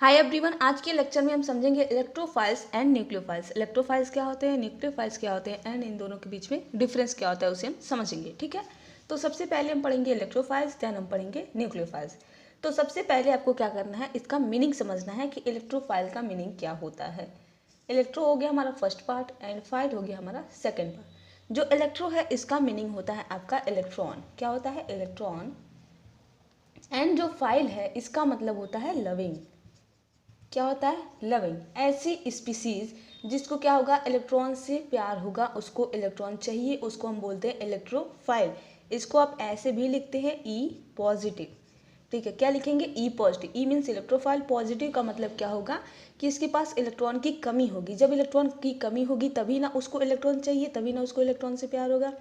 Hi everyone, आज के lecture में हम समझेंगे इलेक्ट्रोफाइल्स एंड न्यूक्लियोफाइल्स। इलेक्ट्रोफाइल्स क्या होते हैं, न्यूक्लियोफाइल्स क्या होते हैं एंड इन दोनों के बीच में डिफरेंस क्या होता है उसे हम समझेंगे। ठीक है, तो सबसे पहले हम पढ़ेंगे इलेक्ट्रोफाइल्स, देन हम पढ़ेंगे न्यूक्लियोफाइल्स। तो सबसे पहले आपको क्या करना है, इसका मीनिंग समझना है कि इलेक्ट्रोफाइल का मीनिंग क्या होता है। इलेक्ट्रो हो गया हमारा फर्स्ट पार्ट एंड फाइल हो गया हमारा सेकेंड पार्ट। जो इलेक्ट्रो है इसका मीनिंग होता है आपका इलेक्ट्रॉन। क्या होता है, इलेक्ट्रॉन। एंड जो फाइल है इसका मतलब होता है लविंग। क्या होता है, लविंग। ऐसी स्पीसीज जिसको क्या होगा, इलेक्ट्रॉन से प्यार होगा, उसको इलेक्ट्रॉन चाहिए, उसको हम बोलते हैं इलेक्ट्रोफाइल। इसको आप ऐसे भी लिखते हैं ई पॉजिटिव। ठीक है, क्या लिखेंगे, E positive. E means electrophile, positive का मतलब क्या होगा कि इसके पास इलेक्ट्रॉन की कमी होगी। जब इलेक्ट्रॉन की कमी होगी तभी ना उसको इलेक्ट्रॉन चाहिए, तभी ना उसको इलेक्ट्रॉन से प्यार होगा।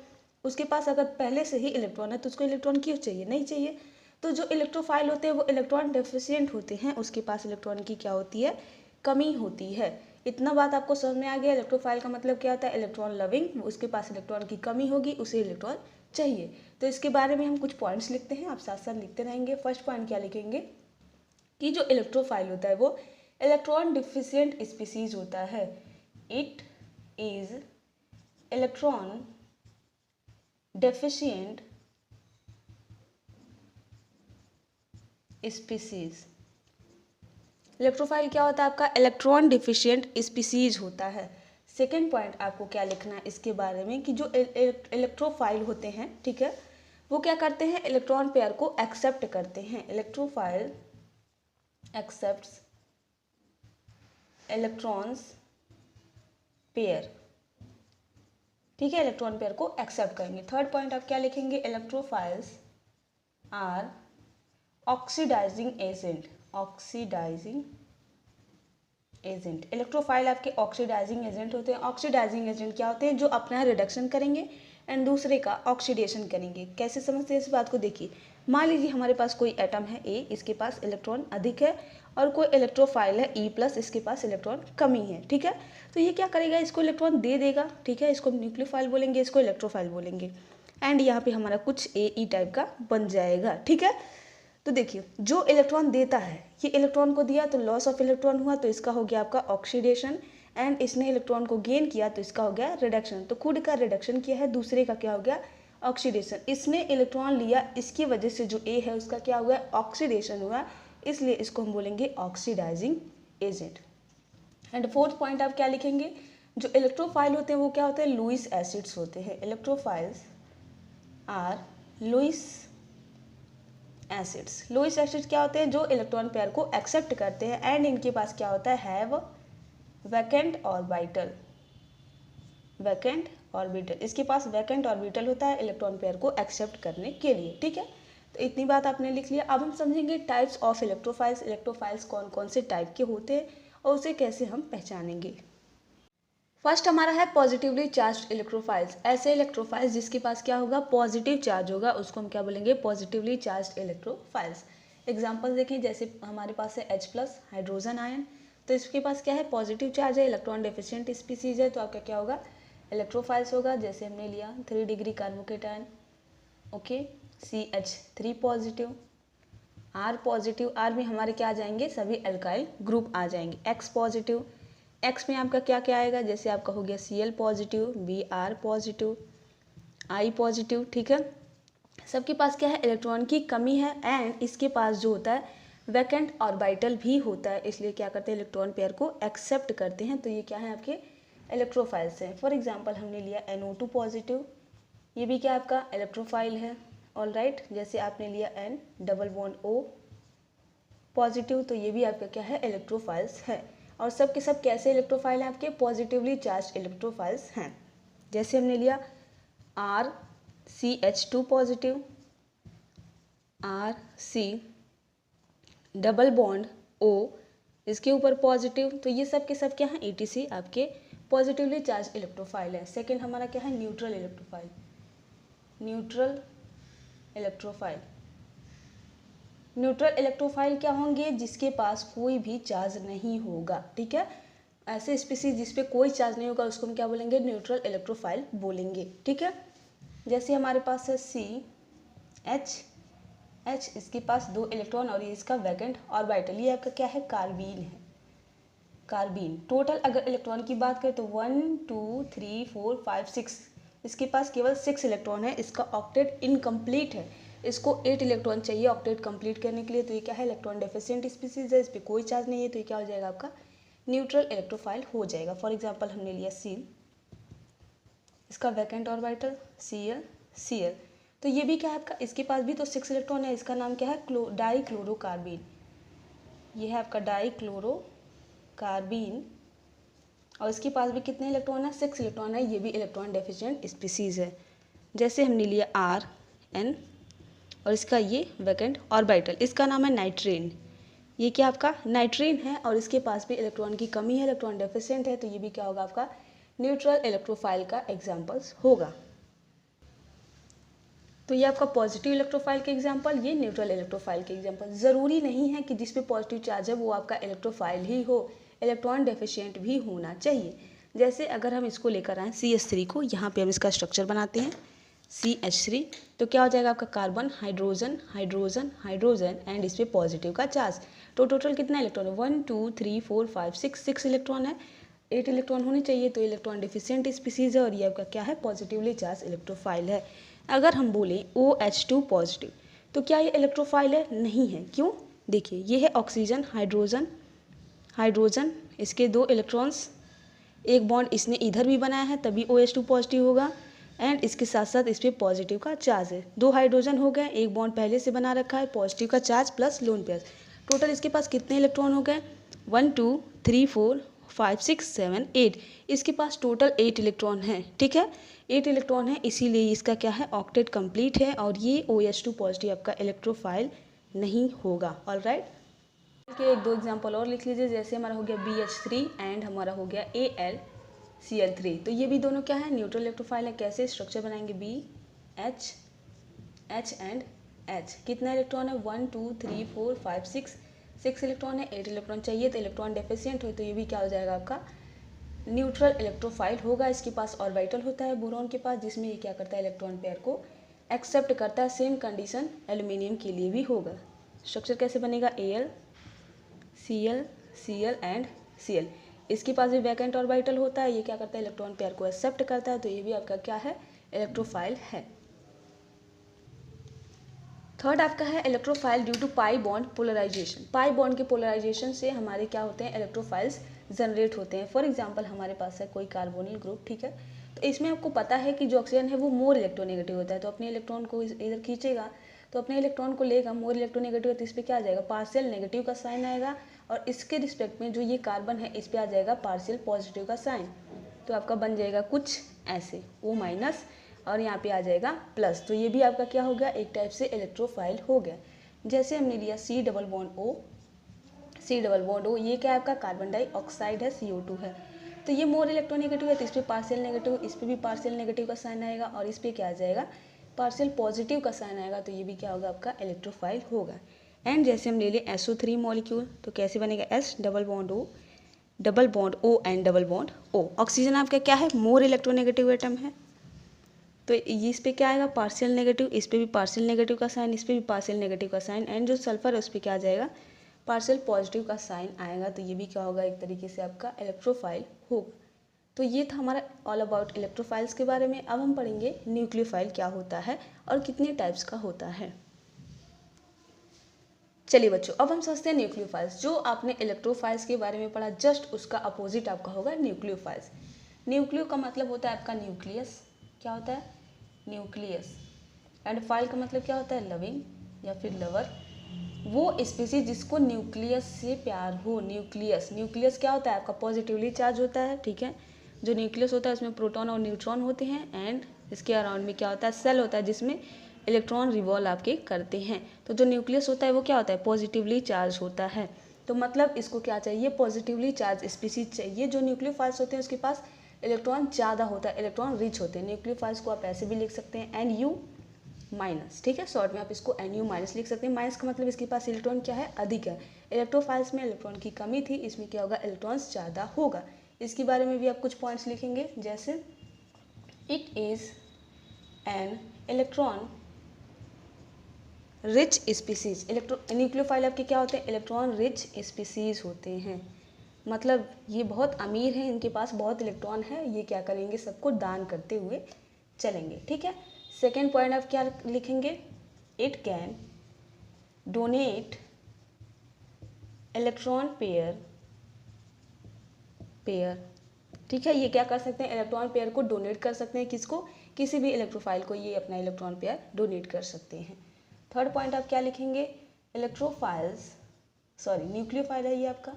उसके पास अगर पहले से ही इलेक्ट्रॉन है तो उसको इलेक्ट्रॉन क्यों चाहिए, नहीं चाहिए। तो जो इलेक्ट्रोफाइल होते हैं वो इलेक्ट्रॉन डेफिशिएंट होते हैं, उसके पास इलेक्ट्रॉन की क्या होती है, कमी होती है। इतना बात आपको समझ में आ गया। इलेक्ट्रोफाइल का मतलब क्या होता है, इलेक्ट्रॉन लविंग, उसके पास इलेक्ट्रॉन की कमी होगी, उसे इलेक्ट्रॉन चाहिए। तो इसके बारे में हम कुछ पॉइंट्स लिखते हैं, आप साथ साथ लिखते रहेंगे। फर्स्ट पॉइंट क्या लिखेंगे कि जो इलेक्ट्रोफाइल होता है वो इलेक्ट्रॉन डिफिशिएंट स्पीसीज होता है। It is electron deficient species. Electrophile क्या होता है आपका, इलेक्ट्रॉन डिफिशिएंट स्पीसीज होता है। सेकेंड पॉइंट आपको क्या लिखना है इसके बारे में कि जो इलेक्ट्रोफाइल होते हैं, ठीक है, वो क्या करते हैं, इलेक्ट्रॉन पेयर को एक्सेप्ट करते हैं। Electrophile accepts electrons pair. ठीक है, इलेक्ट्रॉन पेयर को एक्सेप्ट करेंगे। थर्ड पॉइंट आप क्या लिखेंगे, electrophiles are oxidizing agent. Oxidizing agent, electrophile आपके ऑक्सीडाइजिंग एजेंट होते हैं। ऑक्सीडाइजिंग एजेंट क्या होते हैं, जो अपना रिडक्शन करेंगे एंड दूसरे का ऑक्सीडेशन करेंगे। कैसे समझते हैं इस बात को, देखिए मान लीजिए हमारे पास कोई एटम है ए, इसके पास इलेक्ट्रॉन अधिक है, और कोई इलेक्ट्रोफाइल है ई प्लस, इसके पास इलेक्ट्रॉन कमी है। ठीक है, तो ये क्या करेगा, इसको इलेक्ट्रॉन दे देगा। ठीक है, इसको न्यूक्लियोफाइल बोलेंगे, इसको इलेक्ट्रोफाइल बोलेंगे। एंड यहाँ पे हमारा कुछ ए ई टाइप का बन जाएगा। ठीक है, तो देखिए जो इलेक्ट्रॉन देता है, ये इलेक्ट्रॉन को दिया तो लॉस ऑफ इलेक्ट्रॉन हुआ, तो इसका हो गया आपका ऑक्सीडेशन। एंड इसने इलेक्ट्रॉन को गेन किया तो इसका हो गया रिडक्शन। तो खुद का रिडक्शन किया है, दूसरे का क्या हो गया, ऑक्सीडेशन। इसने इलेक्ट्रॉन लिया, इसकी वजह से जो ए है उसका क्या हुआ, ऑक्सीडेशन हुआ, इसलिए इसको हम बोलेंगे oxidizing agent. And fourth point आप क्या लिखेंगे, जो इलेक्ट्रोफाइल होते हैं वो क्या होते हैं, लुईस एसिड्स होते हैं। Electrophiles are Lewis acids. Lewis acids क्या होते हैं, जो इलेक्ट्रॉन पेयर को एक्सेप्ट करते हैं एंड इनके पास क्या होता है, have vacant orbital. Vacant orbital, इसके पास वैकेंट ऑर्बिटल होता है इलेक्ट्रॉन पेयर को एक्सेप्ट करने के लिए। ठीक है, तो इतनी बात आपने लिख लिया। अब हम समझेंगे टाइप्स ऑफ इलेक्ट्रोफाइल्स। इलेक्ट्रोफाइल्स कौन कौन से टाइप के होते हैं और उसे कैसे हम पहचानेंगे। फर्स्ट हमारा है पॉजिटिवली चार्ज इलेक्ट्रोफाइल्स। ऐसे इलेक्ट्रोफाइल्स जिसके पास क्या होगा, पॉजिटिव चार्ज होगा, उसको हम क्या बोलेंगे, पॉजिटिवली चार्ज इलेक्ट्रोफाइल्स। एग्जांपल देखें, जैसे हमारे पास है H प्लस हाइड्रोजन आयन, तो इसके पास क्या है, पॉजिटिव चार्ज है, इलेक्ट्रॉन डेफिशिएंट स्पीसीज है, तो आपका क्या होगा, इलेक्ट्रोफाइल्स होगा। जैसे हमने लिया 3 degree carbocation, okay, CH3 positive, R positive, R में हमारे क्या आ जाएंगे, सभी एल्काइल ग्रुप आ जाएंगे। X पॉजिटिव, X में आपका क्या क्या आएगा, जैसे आपका हो गया Cl positive, Br positive, I positive. ठीक है, सबके पास क्या है, इलेक्ट्रॉन की कमी है एंड इसके पास जो होता है वैकेंट ऑर्बिटल भी होता है, इसलिए क्या करते हैं, इलेक्ट्रॉन पेयर को एक्सेप्ट करते हैं। तो ये क्या है, आपके इलेक्ट्रोफाइल्स हैं। फॉर एग्जाम्पल हमने लिया NO2 पॉजिटिव, ये भी क्या आपका इलेक्ट्रोफाइल है। ऑल राइट, जैसे आपने लिया N double bond O positive, तो ये भी आपका क्या है, इलेक्ट्रोफाइल्स है। और सब के सब कैसे इलेक्ट्रोफाइल हैं, आपके पॉजिटिवली चार्ज इलेक्ट्रोफाइल्स हैं। जैसे हमने लिया RCH2 positive, RC double bond O, इसके ऊपर पॉजिटिव, तो ये सब के सब क्या हैं, ETC आपके पॉजिटिवली चार्ज इलेक्ट्रोफाइल है। सेकेंड हमारा क्या है, neutral electrophile. Neutral electrophile, neutral electrophile क्या होंगे, जिसके पास कोई भी चार्ज नहीं होगा। ठीक है, ऐसे स्पीसीज जिसपे कोई चार्ज नहीं होगा उसको हम क्या बोलेंगे, न्यूट्रल इलेक्ट्रोफाइल बोलेंगे। ठीक है, जैसे हमारे पास है CH H, इसके पास 2 इलेक्ट्रॉन और ये इसका वैकेंट ऑर्बिटल। ये आपका क्या है, कार्बीन है, कार्बीन। टोटल अगर इलेक्ट्रॉन की बात करें तो 1 2 3 4 5 6, इसके पास केवल 6 इलेक्ट्रॉन है। इसका ऑक्टेट इनकम्प्लीट है, इसको 8 इलेक्ट्रॉन चाहिए ऑक्टेट कंप्लीट करने के लिए। तो ये क्या है, इलेक्ट्रॉन डेफिशिएंट स्पीसीज है, इस पर कोई चार्ज नहीं है, तो ये क्या हो जाएगा, आपका न्यूट्रल इलेक्ट्रोफाइल हो जाएगा। फॉर एग्जाम्पल हमने लिया सील, इसका वैकेंट ऑर्बिटल Cl Cl, तो ये भी क्या है आपका, इसके पास भी तो 6 इलेक्ट्रॉन है, इसका नाम क्या है, डाइक्लोरोकार्बीन। ये है आपका डाइक्लोरोकार्बीन, और इसके पास भी कितने इलेक्ट्रॉन है, 6 इलेक्ट्रॉन है, ये भी इलेक्ट्रॉन डेफिशिएंट स्पीसीज है। जैसे हमने लिया Rn, और इसका ये वैकेंट ऑर्बिटल, इसका नाम है नाइट्रेन। ये क्या आपका नाइट्रेन है, और इसके पास भी इलेक्ट्रॉन की कमी है, इलेक्ट्रॉन डेफिशिएंट है, तो ये भी क्या होगा, आपका न्यूट्रल इलेक्ट्रोफाइल का एग्जाम्पल्स होगा। तो ये आपका पॉजिटिव इलेक्ट्रोफाइल के एग्जाम्पल, ये न्यूट्रल इलेक्ट्रोफाइल के एग्जाम्पल। ज़रूरी नहीं है कि जिस पे पॉजिटिव चार्ज है वो आपका इलेक्ट्रोफाइल ही हो, इलेक्ट्रॉन डेफिशिएंट भी होना चाहिए। जैसे अगर हम इसको लेकर आएँ CH3 को, यहाँ पे हम इसका स्ट्रक्चर बनाते हैं CH3, तो क्या हो जाएगा आपका carbon, hydrogen, hydrogen, hydrogen, and इस पर पॉजिटिव का चार्ज। तो टोटल कितना इलेक्ट्रॉन है, 1 2 3 4 5 6 इलेक्ट्रॉन है, 8 इलेक्ट्रॉन होने चाहिए, तो इलेक्ट्रॉन डिफिशिएंट स्पीसीज है, और ये आपका क्या है, पॉजिटिवली चार्ज इलेक्ट्रोफाइल है। अगर हम बोलें OH2 पॉजिटिव, तो क्या ये इलेक्ट्रोफाइल है, नहीं है। क्यों, देखिए ये है ऑक्सीजन, हाइड्रोजन, हाइड्रोजन, इसके 2 इलेक्ट्रॉन्स, एक बॉन्ड इसने इधर भी बनाया है तभी OH2 पॉजिटिव होगा, एंड इसके साथ साथ इस पर पॉजिटिव का चार्ज है। 2 हाइड्रोजन हो गए, एक बॉन्ड पहले से बना रखा है, पॉजिटिव का charge plus lone pair. Total इसके पास कितने इलेक्ट्रॉन हो गए, 1 2 3 4 5 6 7 8, इसके पास टोटल 8 इलेक्ट्रॉन है, ठीक है, 8 इलेक्ट्रॉन है, इसीलिए इसका क्या है, ऑक्टेट कंप्लीट है, और ये OH2 पॉजिटिव आपका इलेक्ट्रोफाइल नहीं होगा। ऑलराइट, के 1 2 एग्जाम्पल और लिख लीजिए। जैसे हमारा हो गया BH3 एंड हमारा हो गया AlCl3, तो ये भी दोनों क्या है, न्यूट्रल इलेक्ट्रोफाइल है। कैसे स्ट्रक्चर बनाएंगे, BH H एंड H, कितना इलेक्ट्रॉन है, 1 2 3 4 5 6 इलेक्ट्रॉन है, 8 इलेक्ट्रॉन चाहिए, तो इलेक्ट्रॉन डेफिशिएंट हो, तो ये भी क्या हो जाएगा, आपका न्यूट्रल इलेक्ट्रोफाइल होगा। इसके पास ऑर्बिटल होता है बोरॉन के पास, जिसमें ये क्या करता है, इलेक्ट्रॉन पेयर को एक्सेप्ट करता है। सेम कंडीशन एल्यूमिनियम के लिए भी होगा। स्ट्रक्चर कैसे बनेगा, AlCl Cl एंड Cl, इसके पास भी वैकेंट ऑर्बिटल होता है, ये क्या करता है, इलेक्ट्रॉन पेयर को एक्सेप्ट करता है, तो ये भी आपका क्या है, इलेक्ट्रोफाइल है। थर्ड आपका है electrophile due to pi bond polarization. Pi bond के पोलराइजेशन से हमारे क्या होते हैं, इलेक्ट्रोफाइल्स जनरेट होते हैं। फॉर एग्जांपल हमारे पास है कोई कार्बोनिल ग्रुप, ठीक है, तो इसमें आपको पता है कि जो ऑक्सीजन है वो मोर इलेक्ट्रोनेगेटिव होता है, तो अपने इलेक्ट्रॉन को इधर खींचेगा, तो अपने इलेक्ट्रॉन को लेगा, मोर इलेक्ट्रोनेगेटिव है, तो इस पर क्या आ जाएगा, पार्शियल नेगेटिव का साइन आएगा, और इसके रिस्पेक्ट में जो ये कार्बन है इस पर आ जाएगा पार्शियल पॉजिटिव का साइन। तो आपका बन जाएगा कुछ ऐसे O-, और यहाँ पे आ जाएगा प्लस, तो ये भी आपका क्या हो गया, एक टाइप से इलेक्ट्रोफाइल हो गया। जैसे हमने लिया C डबल बॉन्ड O, ये क्या है आपका कार्बन डाइऑक्साइड है, CO2 है, तो ये मोर इलेक्ट्रोनेगेटिव है, तो इस पर पार्शियल नेगेटिव, इस पर भी पार्शियल नेगेटिव का साइन आएगा, और इस पर क्या आ जाएगा, पार्शियल पॉजिटिव का साइन आएगा, तो ये भी क्या होगा, आपका इलेक्ट्रोफाइल होगा। एंड जैसे हम ले लें SO3 मॉलिक्यूल, तो कैसे बनेगा, S double bond O and double bond O। Oxygen आपका क्या है, मोर इलेक्ट्रोनेगेटिव एटम है, तो इस पे क्या आएगा, पार्शियल नेगेटिव, इस पे भी पार्शियल नेगेटिव का साइन, इस पे भी पार्शियल नेगेटिव का साइन, एंड जो सल्फर है उस पर क्या आ जाएगा, पार्शियल पॉजिटिव का साइन आएगा, तो ये भी क्या होगा, एक तरीके से आपका इलेक्ट्रोफाइल होगा। तो ये था हमारा ऑल अबाउट इलेक्ट्रोफाइल्स के बारे में। अब हम पढ़ेंगे न्यूक्लियोफाइल क्या होता है और कितने टाइप्स का होता है। चलिए बच्चों, अब हम समझते हैं न्यूक्लियोफाइल्स। जो आपने इलेक्ट्रोफाइल्स के बारे में पढ़ा, जस्ट उसका अपोजिट आपका होगा न्यूक्लियोफाइल्स। न्यूक्लियो का मतलब होता है आपका न्यूक्लियस, क्या होता है, न्यूक्लियस, एंड फाइल का मतलब क्या होता है, लविंग या फिर लवर, वो स्पीसीज जिसको न्यूक्लियस से प्यार हो। न्यूक्लियस क्या होता है आपका, पॉजिटिवली चार्ज होता है, ठीक है, जो न्यूक्लियस होता है उसमें प्रोटॉन और न्यूट्रॉन होते हैं, एंड इसके अराउंड में क्या होता है, सेल होता है जिसमें इलेक्ट्रॉन रिवॉल्व आपके करते हैं। तो जो न्यूक्लियस होता है वो क्या होता है, पॉजिटिवली चार्ज होता है। तो मतलब इसको क्या चाहिए, पॉजिटिवली चार्ज स्पीसीज चाहिए। जो न्यूक्लियोफाइल्स होते हैं उसके पास इलेक्ट्रॉन ज़्यादा होता है, इलेक्ट्रॉन रिच होते हैं। न्यूक्लियोफाइल्स को आप ऐसे भी लिख सकते हैं NU-, ठीक है, शॉर्ट में आप इसको NU- लिख सकते हैं। माइनस का मतलब इसके पास इलेक्ट्रॉन क्या है, अधिक है। इलेक्ट्रोफाइल्स में इलेक्ट्रॉन की कमी थी, इसमें क्या होगा, इलेक्ट्रॉन्स ज़्यादा होगा। इसके बारे में भी आप कुछ पॉइंट्स लिखेंगे, जैसे it is an electron rich species. Nucleophile आपके क्या होते हैं? इलेक्ट्रॉन रिच स्पीसीज होते हैं, मतलब ये बहुत अमीर हैं, इनके पास बहुत इलेक्ट्रॉन है, ये क्या करेंगे? सबको दान करते हुए चलेंगे। ठीक है, सेकेंड पॉइंट आप क्या लिखेंगे? It can donate electron pair. ठीक है, ये क्या कर सकते हैं? इलेक्ट्रॉन पेयर को डोनेट कर सकते हैं। किसको? किसी भी इलेक्ट्रोफाइल को ये अपना इलेक्ट्रॉन पेयर डोनेट कर सकते हैं। थर्ड पॉइंट आप क्या लिखेंगे? न्यूक्लियोफाइल है ये आपका।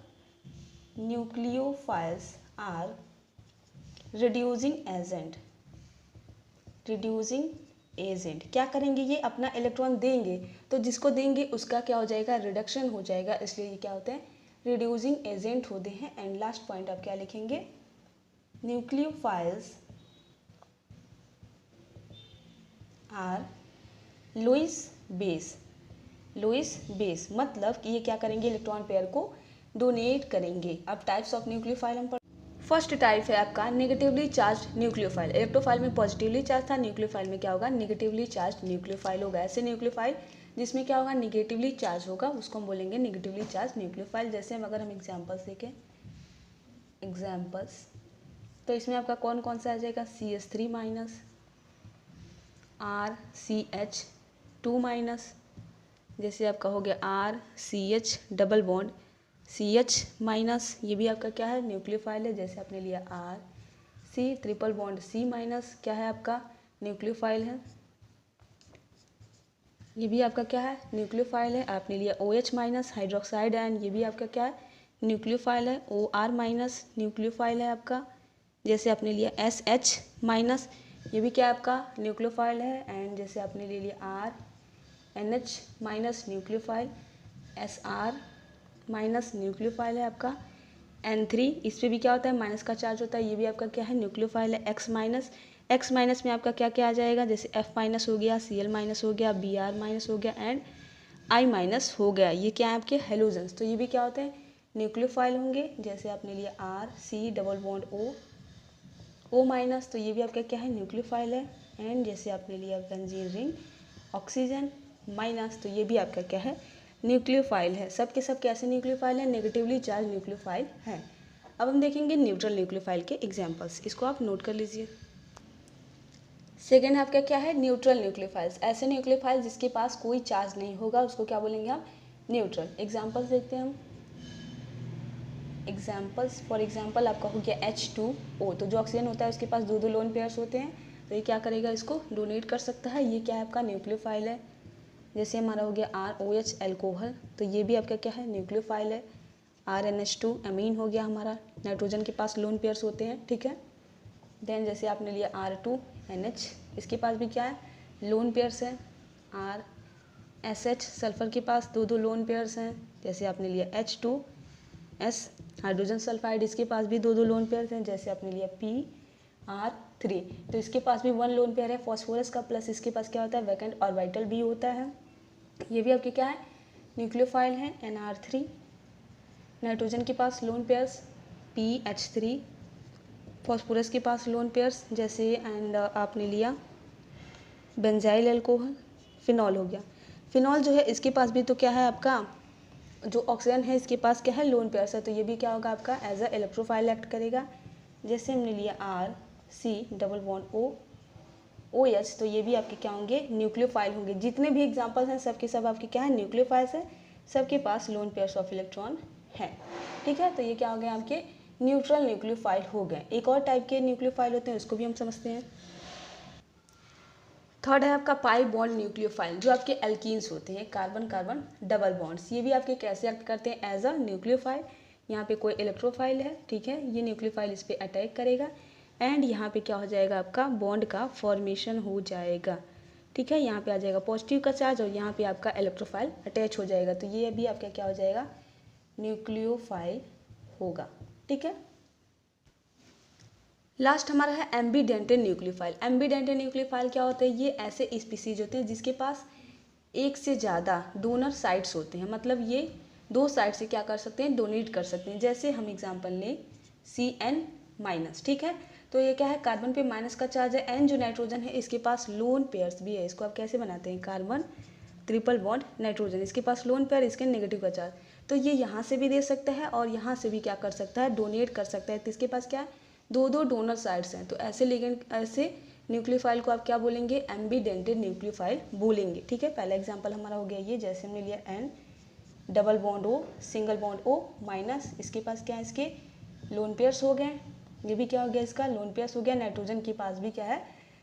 Nucleophiles are reducing agent. क्या करेंगे? ये अपना इलेक्ट्रॉन देंगे, तो जिसको देंगे उसका क्या हो जाएगा? रिडक्शन हो जाएगा, इसलिए ये क्या होते हैं? रिड्यूसिंग एजेंट होते हैं। एंड लास्ट पॉइंट आप क्या लिखेंगे? न्यूक्लियोफाइल्स आर लुईस बेस, मतलब कि ये क्या करेंगे? इलेक्ट्रॉन पेयर को डोनेट करेंगे। अब टाइप्स ऑफ न्यूक्लियोफाइल हम फर्स्ट टाइप है आपका नेगेटिवली चार्ज न्यूक्लियोफाइल। इलेक्ट्रोफाइल में पॉजिटिवली चार्ज था, न्यूक्लियोफाइल में क्या होगा? नेगेटिवली चार्ज न्यूक्लियोफाइल होगा। ऐसे न्यूक्लियोफाइल जिसमें क्या होगा? नेगेटिवली चार्ज होगा, उसको हम बोलेंगे नेगेटिवली चार्ज न्यूक्लियोफाइल। जैसे अगर हम एग्जाम्पल्स देखें, तो इसमें आपका कौन कौन सा आ जाएगा? CH3 माइनस, RCH2 माइनस, जैसे आपका हो गया RCH double bond CH minus, ये भी आपका क्या है? न्यूक्लियोफाइल है। जैसे आपने लिया RC triple bond C minus, क्या है आपका? न्यूक्लियोफाइल है। ये भी आपका क्या है? न्यूक्लियोफाइल है। आपने लिया OH माइनस हाइड्रोक्साइड आयन, ये भी आपका क्या है? न्यूक्लियोफाइल है। OR माइनस न्यूक्लियोफाइल है आपका। जैसे आपने लिया SH माइनस, ये भी क्या है आपका? न्यूक्लियोफाइल है। एंड जैसे आपने ले लिया NH minus nucleophile, SR minus nucleophile है आपका। N3, इस पर भी क्या होता है? माइनस का चार्ज होता है, ये भी आपका क्या है? न्यूक्लियोफाइल है। X माइनस में आपका क्या क्या आ जाएगा? जैसे F माइनस हो गया, Cl माइनस हो गया, Br माइनस हो गया एंड I माइनस हो गया। ये क्या है? आपके हेलोजेंस। तो ये भी क्या होते हैं? न्यूक्लियोफाइल होंगे। जैसे आपने लिया RC double bond O minus, तो ये भी आपका क्या है? न्यूक्लियोफाइल है। एंड जैसे आपने लिया बेंजीन रिंग ऑक्सीजन माइनस, तो ये भी आपका क्या है? न्यूक्लियोफाइल है। सब के सब कैसे न्यूक्लियोफाइल है? नेगेटिवली चार्ज न्यूक्लियोफाइल है। अब हम देखेंगे न्यूट्रल न्यूक्लियोफाइल के एग्जांपल्स, इसको आप नोट कर लीजिए। सेकेंड आपका क्या है? Neutral nucleophiles. ऐसे न्यूक्लियोफाइल जिसके पास कोई चार्ज नहीं होगा, उसको क्या बोलेंगे हम? न्यूट्रल। एग्जाम्पल्स देखते हैं हम। फॉर एग्जाम्पल आपका हो गया H2O, तो जो ऑक्सीजन होता है उसके पास दो लोन पेयर्स होते हैं, तो ये क्या करेगा? इसको डोनेट कर सकता है। ये क्या है? आपका न्यूक्लियोफाइल है। जैसे हमारा हो गया ROH एल्कोहल, तो ये भी आपका क्या है? न्यूक्लियोफाइल है। RNH2 अमीन हो गया हमारा, नाइट्रोजन के पास लोन पेयर्स होते हैं। ठीक है, देन जैसे आपने लिया R2NH, इसके पास भी क्या है? लोन पेयर्स है। RSH सल्फर के पास दो लोन पेयर्स हैं। जैसे आपने लिया H2S हाइड्रोजन सल्फाइड, इसके पास भी दो लोन पेयर्स हैं। जैसे आपने लिया PR3, तो इसके पास भी 1 लोन पेयर है फॉस्फोरस का, प्लस इसके पास क्या होता है? वैकेंट ऑर्बिटल भी होता है। ये भी आपके क्या है? न्यूक्लियोफाइल है। NR3, नाइट्रोजन के पास लोन पेयर्स PH3, फॉस्फोरस के पास लोन पेयर्स जैसे, एंड आपने लिया बेंजाइल अल्कोहल, फिनॉल हो गया। फिनॉल जो है इसके पास भी तो क्या है? आपका जो ऑक्सीजन है इसके पास क्या है? लोन पेयर्स है, तो ये भी क्या होगा? आपका एज अ इलेक्ट्रोफाइल एक्ट करेगा। जैसे हमने लिया RC डबल बॉन्ड OH, तो ये भी आपके क्या होंगे? न्यूक्लियोफाइल होंगे। जितने भी एग्जांपल्स हैं सबके सब आपके क्या है? न्यूक्लियोफाइल्स हैं, सबके पास लोन पेयर्स ऑफ इलेक्ट्रॉन है। ठीक है, तो ये क्या हो गए? आपके न्यूट्रल न्यूक्लियोफाइल हो गए। एक और टाइप के न्यूक्लियोफाइल होते हैं, उसको भी हम समझते हैं। थर्ड है आपका पाई बॉन्ड न्यूक्लियोफाइल, जो आपके एल्कीन्स होते हैं, कार्बन कार्बन डबल बॉन्ड्स। ये भी आपके कैसे एक्ट करते हैं? As a nucleophile. यहाँ पे कोई इलेक्ट्रोफाइल है, ठीक है, ये न्यूक्लियोफाइल इस पर अटैक करेगा एंड यहाँ पे क्या हो जाएगा? आपका बॉन्ड का फॉर्मेशन हो जाएगा। ठीक है, यहाँ पे आ जाएगा पॉजिटिव का चार्ज और यहाँ पे आपका इलेक्ट्रोफाइल अटैच हो जाएगा, तो ये भी आपका क्या हो जाएगा? न्यूक्लियोफाइल होगा। ठीक है, लास्ट हमारा है एम्बीडेंटेड न्यूक्लियोफाइल। एम्बीडेंटेड न्यूक्लियोफाइल क्या होते हैं? ये ऐसे स्पीसीज होते हैं जिसके पास एक से ज़्यादा डोनर साइट्स होते हैं, मतलब ये दो साइड से क्या कर सकते हैं? डोनेट कर सकते हैं। जैसे हम एग्जांपल लें CN माइनस, ठीक है, तो ये क्या है? कार्बन पे माइनस का चार्ज है। N जो नाइट्रोजन है इसके पास लोन पेयर्स भी है, इसको आप कैसे बनाते हैं? कार्बन ट्रिपल बॉन्ड नाइट्रोजन, इसके पास लोन पेयर, इसके नेगेटिव का चार्ज, तो ये यहाँ से भी दे सकता है और यहाँ से भी क्या कर सकता है, डोनेट कर सकता है। तो इसके पास क्या है, दो दो डोनर साइड्स हैं, तो ऐसे लिगेंड, ऐसे न्यूक्लियोफाइल को आप क्या बोलेंगे, एम्बीडेंटेड न्यूक्लियोफाइल बोलेंगे। ठीक है, पहला एग्जाम्पल हमारा हो गया ये, जैसे हमने लिया N double bond O single bond O minus, इसके पास क्या है, इसके लोन पेयर्स हो गए, ये भी क्या हो गया, इसका लोन पेयर्स हो गया। नाइट्रोजन के पास भी क्या है,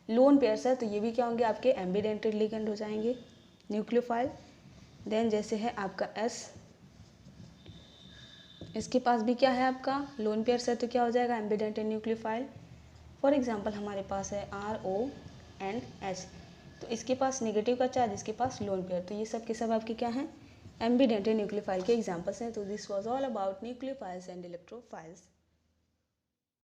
लोन पेयर्स है, तो ये भी क्या होंगे, आपके एम्बीडेंटेड लिगेंड हो जाएंगे न्यूक्लियोफाइल। देन जैसे है आपका S, इसके पास भी क्या है, आपका लोन पेयर्स है, तो क्या हो जाएगा, एम्बीडेंटेड न्यूक्लियोफाइल। फॉर एग्जांपल हमारे पास है RONH, तो इसके पास नेगेटिव का चार्ज, इसके पास लोन पेयर, तो ये सब के सब आपके क्या हैं, एम्बीडेंटेड न्यूक्लियोफाइल के एग्जांपल्स हैं। तो this was all about nucleophiles and electrophiles.